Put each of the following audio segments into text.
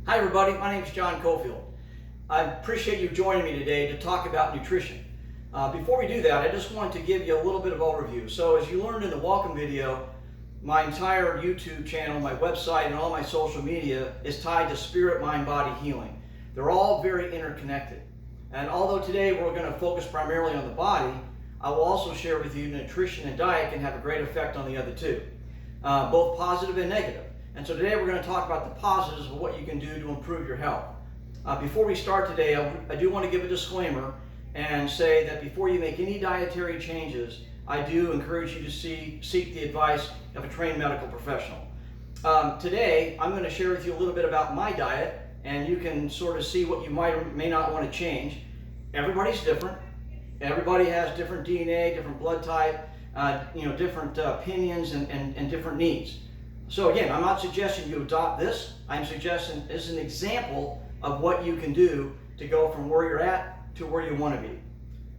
Hi everybody, my name is John Cofield. I appreciate you joining me today to talk about nutrition. Before we do that, I just want to give you a little bit of overview. So as you learned in the welcome video, my entire YouTube channel, my website, and all my social media is tied to spirit, mind, body healing. They're all very interconnected. And although today we're going to focus primarily on the body, I will also share with you nutrition and diet can have a great effect on the other two, both positive and negative. And so today we're going to talk about the positives of what you can do to improve your health. Before we start today, I do want to give a disclaimer and say that before you make any dietary changes, I do encourage you to seek the advice of a trained medical professional. Today, I'm going to share with you a little bit about my diet, and you can sort of see what you might or may not want to change. Everybody's different. Everybody has different DNA, different blood type, different opinions and different needs. So again, I'm not suggesting you adopt this. I'm suggesting as an example of what you can do to go from where you're at to where you want to be.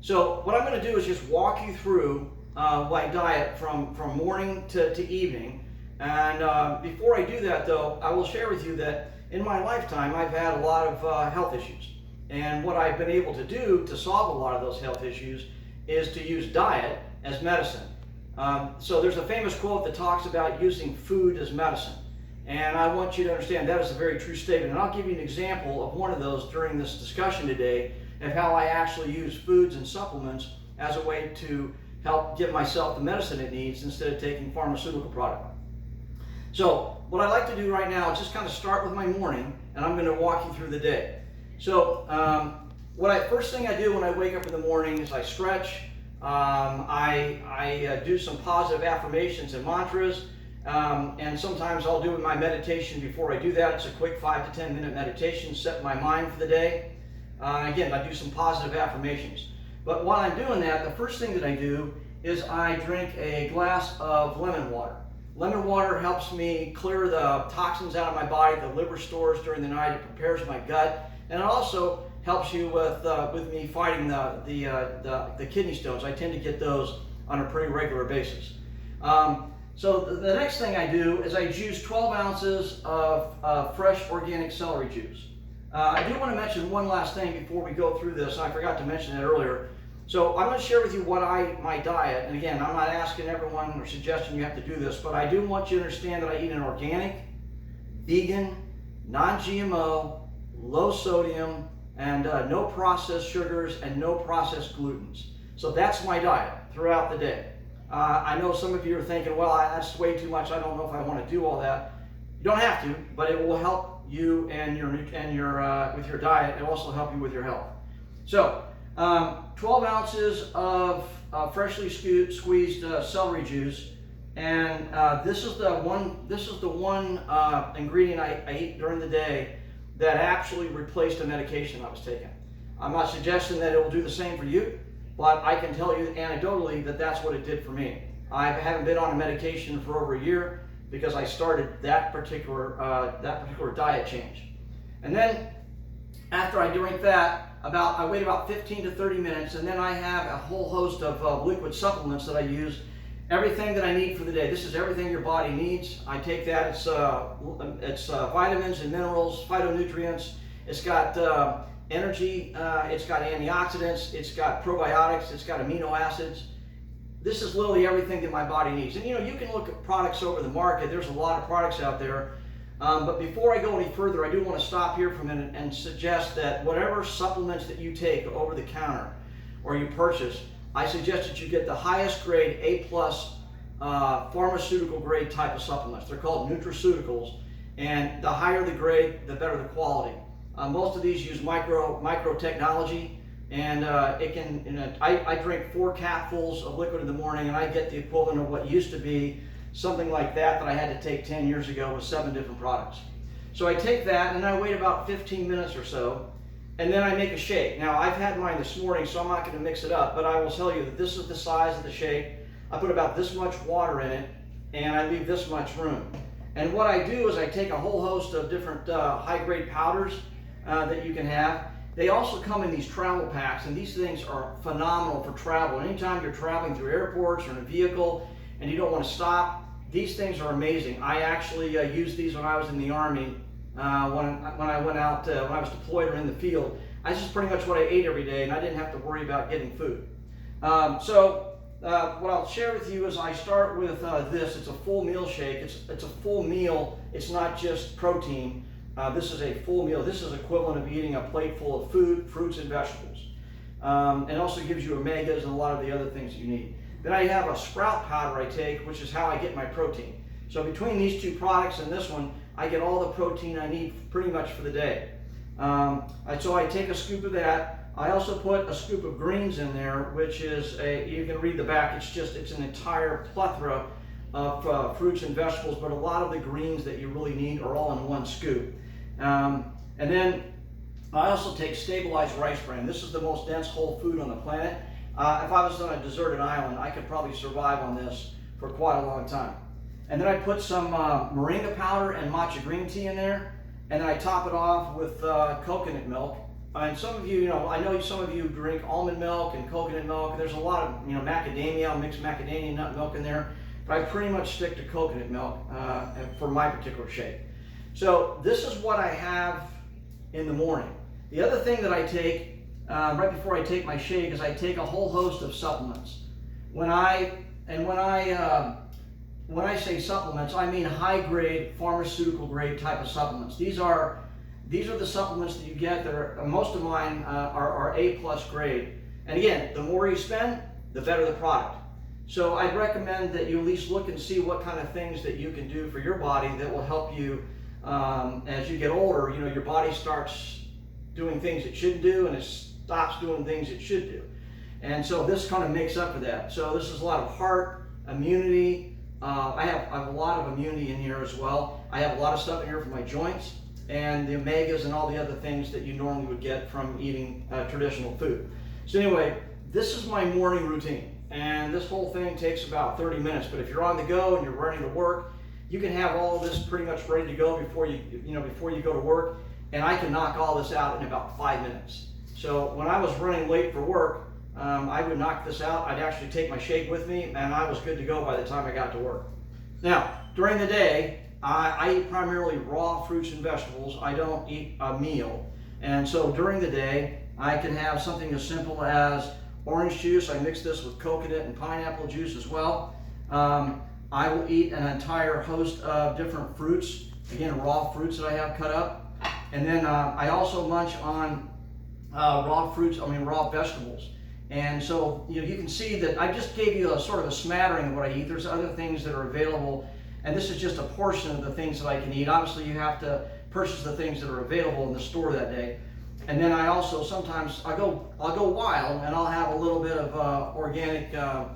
So what I'm going to do is just walk you through my diet from morning to evening. And before I do that though, I will share with you that in my lifetime I've had a lot of health issues. And what I've been able to do to solve a lot of those health issues is to use diet as medicine. So there's a famous quote that talks about using food as medicine. And I want you to understand that is a very true statement. And I'll give you an example of one of those during this discussion today of how I actually use foods and supplements as a way to help give myself the medicine it needs instead of taking pharmaceutical product. So what I like to do right now is just kind of start with my morning, and I'm going to walk you through the day. So first thing I do when I wake up in the morning is I stretch. I do some positive affirmations and mantras, and sometimes I'll do my meditation before I do that. It's a quick 5 to 10 minute meditation, set my mind for the day. Again, I do some positive affirmations. But while I'm doing that, the first thing that I do is I drink a glass of lemon water. Lemon water helps me clear the toxins out of my body, the liver stores during the night. It prepares my gut, and it also helps you with me fighting the kidney stones. I tend to get those on a pretty regular basis. So the next thing I do is I juice 12 ounces of fresh organic celery juice. I do want to mention one last thing before we go through this. I forgot to mention that earlier. So I'm going to share with you my diet. And again, I'm not asking everyone or suggesting you have to do this, but I do want you to understand that I eat an organic, vegan, non-GMO, low sodium, and no processed sugars and no processed glutens. So that's my diet throughout the day. I know some of you are thinking, well, that's way too much. I don't know if I want to do all that. You don't have to, but it will help you and with your diet. It will also help you with your health. So 12 ounces of freshly squeezed celery juice, and this is the one ingredient I eat during the day that actually replaced a medication I was taking. I'm not suggesting that it will do the same for you, but I can tell you anecdotally that that's what it did for me. I haven't been on a medication for over a year because I started that particular diet change. And then after I drink that, I wait about 15 to 30 minutes, and then I have a whole host of liquid supplements that I use. Everything that I need for the day. This is everything your body needs. I take that. It's vitamins and minerals, phytonutrients. It's got energy. It's got antioxidants. It's got probiotics. It's got amino acids. This is literally everything that my body needs. And you can look at products over the market. There's a lot of products out there. But before I go any further, I do want to stop here for a minute and suggest that whatever supplements that you take over the counter or you purchase, I suggest that you get the highest grade, A+, pharmaceutical grade type of supplements. They're called nutraceuticals, and the higher the grade, the better the quality. Most of these use micro technology, and I drink 4 capfuls of liquid in the morning, and I get the equivalent of what used to be something like that I had to take 10 years ago with 7 different products. So I take that, and I wait about 15 minutes or so, and then I make a shake. Now, I've had mine this morning, so I'm not going to mix it up, but I will tell you that this is the size of the shake. I put about this much water in it, and I leave this much room. And what I do is I take a whole host of different high-grade powders that you can have. They also come in these travel packs, and these things are phenomenal for travel. Anytime you're traveling through airports or in a vehicle and you don't want to stop, these things are amazing. I actually used these when I was in the Army when I went out, when I was deployed or in the field. That's just pretty much what I ate every day, and I didn't have to worry about getting food. What I'll share with you is I start with this. It's a full meal shake. It's a full meal. It's not just protein. This is a full meal. This is equivalent of eating a plate full of food, fruits, and vegetables. And also gives you omegas and a lot of the other things you need. Then I have a sprout powder I take, which is how I get my protein. So between these two products and this one, I get all the protein I need pretty much for the day. So I take a scoop of that. I also put a scoop of greens in there, which is you can read the back, it's an entire plethora of fruits and vegetables, but a lot of the greens that you really need are all in one scoop. And then I also take stabilized rice bran. This is the most dense whole food on the planet. If I was on a deserted island, I could probably survive on this for quite a long time. And then I put some moringa powder and matcha green tea in there, and then I top it off with coconut milk. And some of you, I know some of you drink almond milk and coconut milk. There's a lot of, macadamia, mixed macadamia nut milk in there, but I pretty much stick to coconut milk for my particular shake. So this is what I have in the morning. The other thing that I take right before I take my shake is I take a whole host of supplements. When I say supplements, I mean high-grade, pharmaceutical-grade type of supplements. These are the supplements that you get that are, most of mine are A+ grade. And again, the more you spend, the better the product. So I'd recommend that you at least look and see what kind of things that you can do for your body that will help you as you get older. Your body starts doing things it shouldn't do, and it stops doing things it should do. And so this kind of makes up for that. So this is a lot of heart, immunity. I have a lot of immunity in here as well. I have a lot of stuff in here for my joints and the omegas and all the other things that you normally would get from eating traditional food. So anyway, this is my morning routine, and this whole thing takes about 30 minutes. But if you're on the go and you're ready to work, you can have all this pretty much ready to go before you go to work, and I can knock all this out in about 5 minutes. So when I was running late for work, I would knock this out. I'd actually take my shake with me, and I was good to go by the time I got to work. Now, during the day, I eat primarily raw fruits and vegetables. I don't eat a meal. And so during the day, I can have something as simple as orange juice. I mix this with coconut and pineapple juice as well. I will eat an entire host of different fruits, again, raw fruits that I have cut up. And then I also munch on raw vegetables. And so you can see that I just gave you a sort of a smattering of what I eat. There's other things that are available, and this is just a portion of the things that I can eat. Obviously, you have to purchase the things that are available in the store that day. And then I also sometimes I'll go wild, and I'll have a little bit of organic, a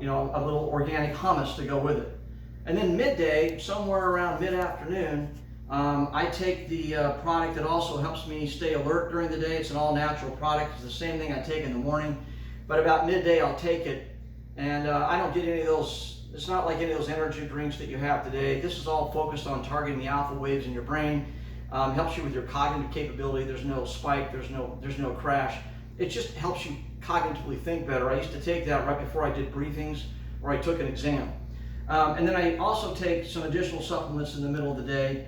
little organic hummus to go with it. And then midday, somewhere around mid-afternoon, I take the product that also helps me stay alert during the day. It's an all-natural product. It's the same thing I take in the morning. But about midday, I'll take it. And I don't get any of those, it's not like any of those energy drinks that you have today. This is all focused on targeting the alpha waves in your brain. Helps you with your cognitive capability. There's no spike, there's no crash. It just helps you cognitively think better. I used to take that right before I did briefings or I took an exam. And then I also take some additional supplements in the middle of the day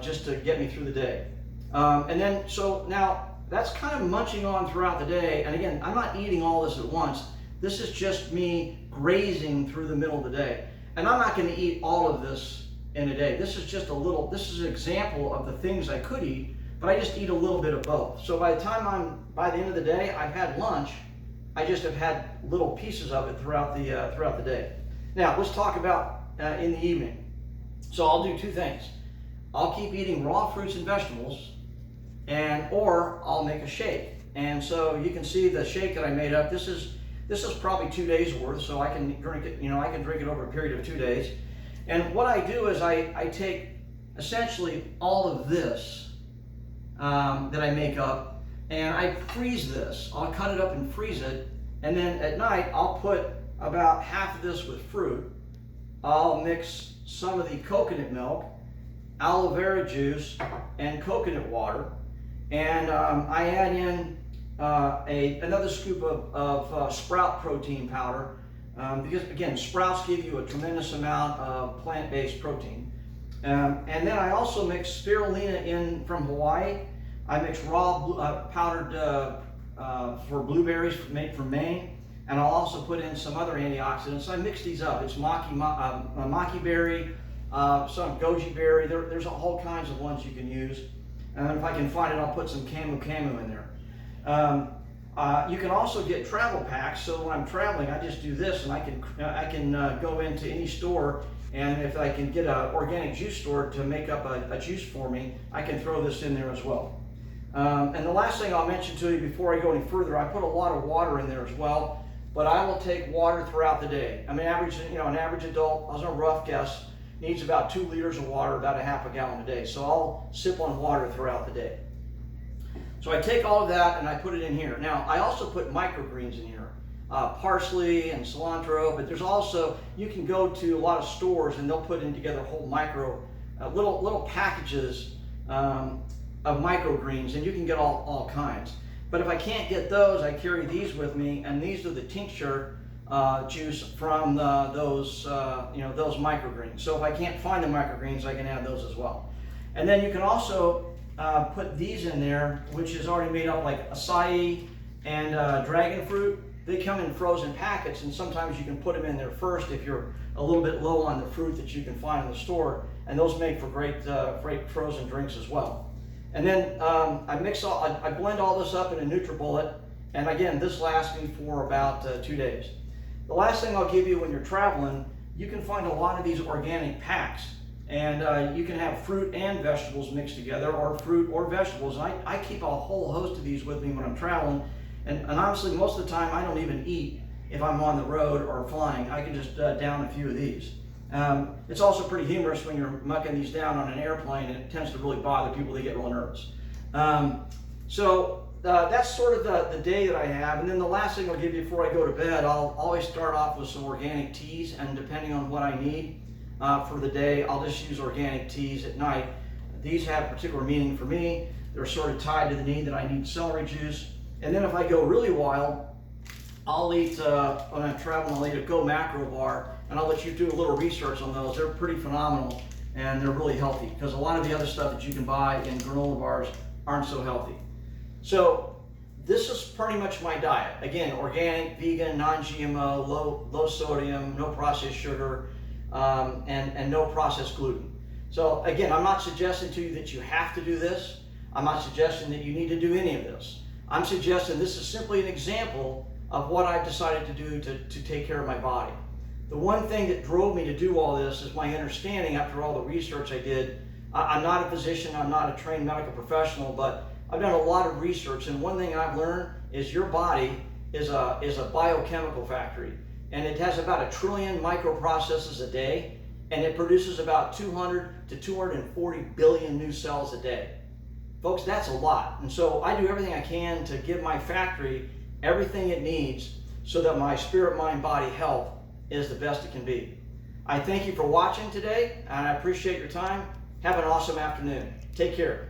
just to get me through the day. And then, so now that's kind of munching on throughout the day. And again, I'm not eating all this at once. This is just me grazing through the middle of the day. And I'm not going to eat all of this in a day. This is just this is an example of the things I could eat, but I just eat a little bit of both. So by the end of the day, I've had lunch. I just have had little pieces of it throughout the day. Now, let's talk about in the evening. So I'll do two things. I'll keep eating raw fruits and vegetables, or I'll make a shake. And so you can see the shake that I made up. This is probably 2 days worth, so I can drink it. I can drink it over a period of 2 days. And what I do is I take essentially all of this that I make up, and I freeze this. I'll cut it up and freeze it, and then at night I'll put about half of this with fruit. I'll mix some of the coconut milk, aloe vera juice, and coconut water, and I add in another scoop of sprout protein powder, because again, sprouts give you a tremendous amount of plant-based protein. And then I also mix spirulina in from Hawaii. I mix raw powdered for blueberries made from Maine. And I'll also put in some other antioxidants. So I mix these up. It's maki berry, some goji berry. There's all kinds of ones you can use. And if I can find it, I'll put some camu in there. You can also get travel packs. So when I'm traveling, I just do this, and I can go into any store, and if I can get an organic juice store to make up a juice for me, I can throw this in there as well. And the last thing I'll mention to you before I go any further, I put a lot of water in there as well. But I will take water throughout the day. I mean, an average adult, as a rough guess, needs about 2 liters of water, about a half a gallon a day. So I'll sip on water throughout the day. So I take all of that and I put it in here. Now, I also put microgreens in here, parsley and cilantro, but there's also, you can go to a lot of stores and they'll put in together whole little packages of microgreens, and you can get all kinds. But if I can't get those, I carry these with me, and these are the tincture juice from those microgreens. So if I can't find the microgreens, I can add those as well. And then you can also put these in there, which is already made up, like acai and dragon fruit. They come in frozen packets, and sometimes you can put them in there first if you're a little bit low on the fruit that you can find in the store, and those make for great frozen drinks as well. And then I blend all this up in a NutriBullet, and again, this lasts me for about 2 days. The last thing I'll give you, when you're traveling, you can find a lot of these organic packs, and you can have fruit and vegetables mixed together, or fruit or vegetables. And I keep a whole host of these with me when I'm traveling, and honestly, most of the time I don't even eat if I'm on the road or flying. I can just down a few of these. It's also pretty humorous when you're mucking these down on an airplane, and it tends to really bother people. They get real nervous. That's sort of the day that I have. And then the last thing I'll give you before I go to bed, I'll always start off with some organic teas, and depending on what I need for the day, I'll just use organic teas at night. These have particular meaning for me. They're sort of tied to the need that I need celery juice. And then if I go really wild, I'll eat, when I'm traveling, I'll eat a Go Macro bar, and I'll let you do a little research on those. They're pretty phenomenal, and they're really healthy, because a lot of the other stuff that you can buy in granola bars aren't so healthy. So this is pretty much my diet. Again, organic, vegan, non-GMO, low sodium, no processed sugar, and no processed gluten. So again, I'm not suggesting to you that you have to do this. I'm not suggesting that you need to do any of this. I'm suggesting this is simply an example of what I've decided to do to take care of my body. The one thing that drove me to do all this is my understanding after all the research I did. I'm not a physician, I'm not a trained medical professional, but I've done a lot of research, and one thing I've learned is your body is a biochemical factory, and it has about 1 trillion microprocesses a day, and it produces about 200 to 240 billion new cells a day. Folks, that's a lot. And so I do everything I can to give my factory everything it needs so that my spirit, mind, body health is the best it can be. I thank you for watching today, and I appreciate your time. Have an awesome afternoon. Take care.